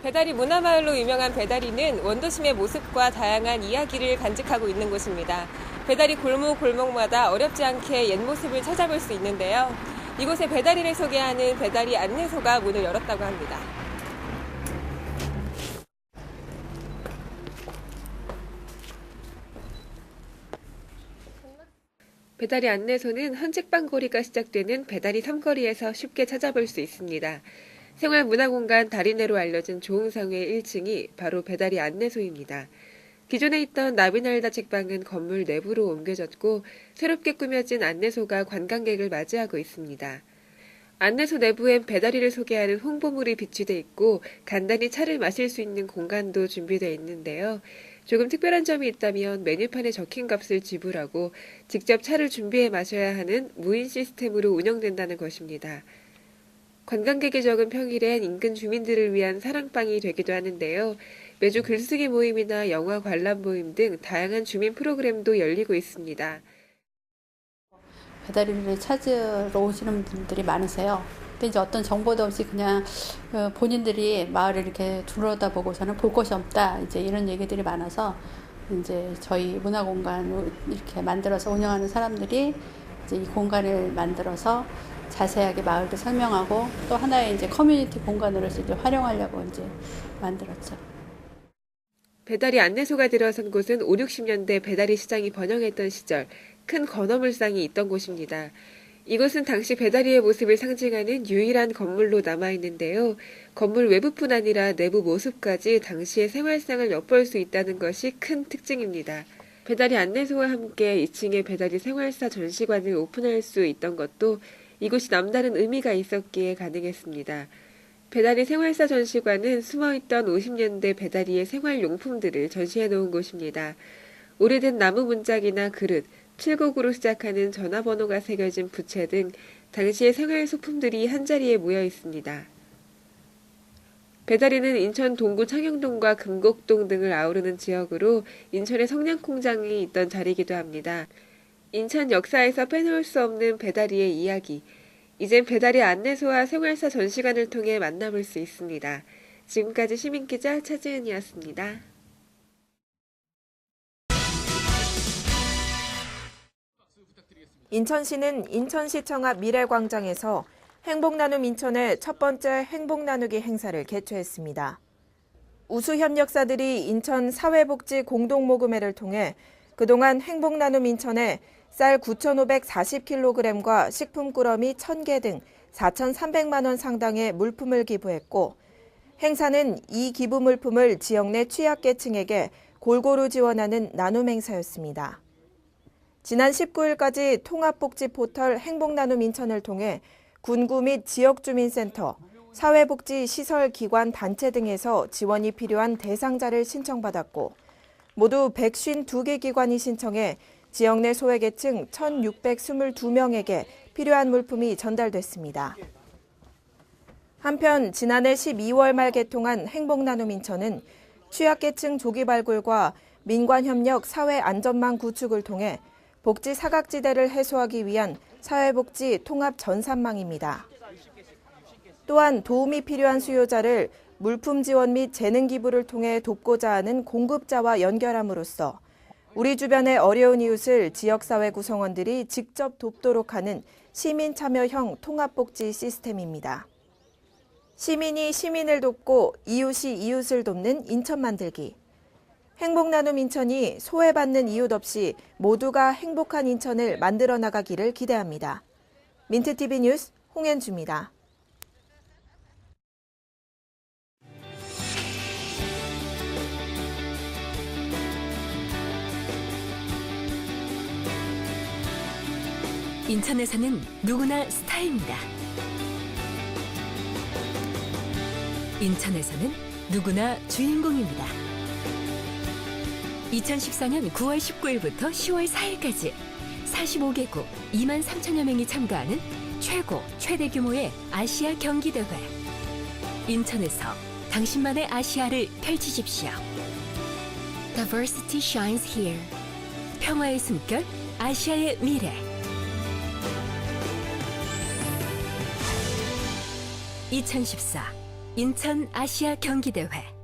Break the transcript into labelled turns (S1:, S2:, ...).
S1: 배다리 문화마을로 유명한 배다리는 원도심의 모습과 다양한 이야기를 간직하고 있는 곳입니다. 배다리 골목마다 어렵지 않게 옛 모습을 찾아볼 수 있는데요. 이곳에 배다리를 소개하는 배다리 안내소가 문을 열었다고 합니다. 배다리 안내소는 헌책방거리가 시작되는 배다리 삼거리에서 쉽게 찾아볼 수 있습니다. 생활문화공간 다리내로 알려진 조흥상회 1층이 바로 배다리 안내소입니다. 기존에 있던 나비날다 책방은 건물 내부로 옮겨졌고 새롭게 꾸며진 안내소가 관광객을 맞이하고 있습니다. 안내소 내부엔 배다리를 소개하는 홍보물이 비치돼 있고 간단히 차를 마실 수 있는 공간도 준비되어 있는데요. 조금 특별한 점이 있다면 메뉴판에 적힌 값을 지불하고 직접 차를 준비해 마셔야 하는 무인 시스템으로 운영된다는 것입니다. 관광객이 적은 평일엔 인근 주민들을 위한 사랑방이 되기도 하는데요. 매주 글쓰기 모임이나 영화 관람 모임 등 다양한 주민 프로그램도 열리고 있습니다.
S2: 배다리를 찾으러 오시는 분들이 많으세요. 근데 이제 어떤 정보도 없이 그냥 본인들이 마을을 이렇게 둘러다보고서는 볼 곳이 없다. 이제 이런 얘기들이 많아서 이제 저희 문화공간을 이렇게 만들어서 운영하는 사람들이 이제 이 공간을 만들어서 자세하게 마을도 설명하고 또 하나의 이제 커뮤니티 공간으로서 이제 활용하려고 이제 만들었죠.
S1: 배다리 안내소가 들어선 곳은 5, 60년대 배다리 시장이 번영했던 시절 큰 건어물상이 있던 곳입니다. 이곳은 당시 배다리의 모습을 상징하는 유일한 건물로 남아있는데요. 건물 외부뿐 아니라 내부 모습까지 당시의 생활상을 엿볼 수 있다는 것이 큰 특징입니다. 배다리 안내소와 함께 2층에 배다리 생활사 전시관을 오픈할 수 있던 것도 이곳이 남다른 의미가 있었기에 가능했습니다. 배다리 생활사 전시관은 숨어있던 50년대 배다리의 생활용품들을 전시해 놓은 곳입니다. 오래된 나무 문짝이나 그릇, 칠곡으로 시작하는 전화번호가 새겨진 부채 등 당시의 생활 소품들이 한자리에 모여 있습니다. 배다리는 인천 동구 창영동과 금곡동 등을 아우르는 지역으로 인천의 성냥공장이 있던 자리이기도 합니다. 인천 역사에서 빼놓을 수 없는 배다리의 이야기. 이젠 배다리 안내소와 생활사 전시관을 통해 만나볼 수 있습니다. 지금까지 시민기자 차지은이었습니다.
S3: 인천시는 인천시청 앞 미래광장에서 행복나눔 인천의 첫 번째 행복나누기 행사를 개최했습니다. 우수협력사들이 인천 사회복지 공동모금회를 통해 그동안 행복나눔 인천에 쌀 9,540kg과 식품 꾸러미 1,000개 등 4,300만 원 상당의 물품을 기부했고 행사는 이 기부 물품을 지역 내 취약계층에게 골고루 지원하는 나눔 행사였습니다. 지난 19일까지 통합복지 포털 행복나눔 인천을 통해 군구 및 지역주민센터, 사회복지시설기관 단체 등에서 지원이 필요한 대상자를 신청받았고 모두 152개 기관이 신청해 지역 내 소외계층 1,622명에게 필요한 물품이 전달됐습니다. 한편 지난해 12월 말 개통한 행복나눔 인천은 취약계층 조기 발굴과 민관협력 사회안전망 구축을 통해 복지 사각지대를 해소하기 위한 사회복지 통합 전산망입니다. 또한 도움이 필요한 수요자를 물품 지원 및 재능 기부를 통해 돕고자 하는 공급자와 연결함으로써 우리 주변의 어려운 이웃을 지역사회 구성원들이 직접 돕도록 하는 시민 참여형 통합복지 시스템입니다. 시민이 시민을 돕고 이웃이 이웃을 돕는 인천 만들기. 행복나눔 인천이 소외받는 이웃 없이 모두가 행복한 인천을 만들어 나가기를 기대합니다. 민트TV 뉴스 홍현주입니다.
S4: 인천에서는 누구나 스타입니다. 인천에서는 누구나 주인공입니다. 2014년 9월 19일부터 10월 4일까지 45개국 2만 3천여 명이 참가하는 최대 규모의 아시아 경기대회. 인천에서 당신만의 아시아를 펼치십시오. Diversity shines here. 평화의 숨결, 아시아의 미래. 2014 인천 아시아 경기대회.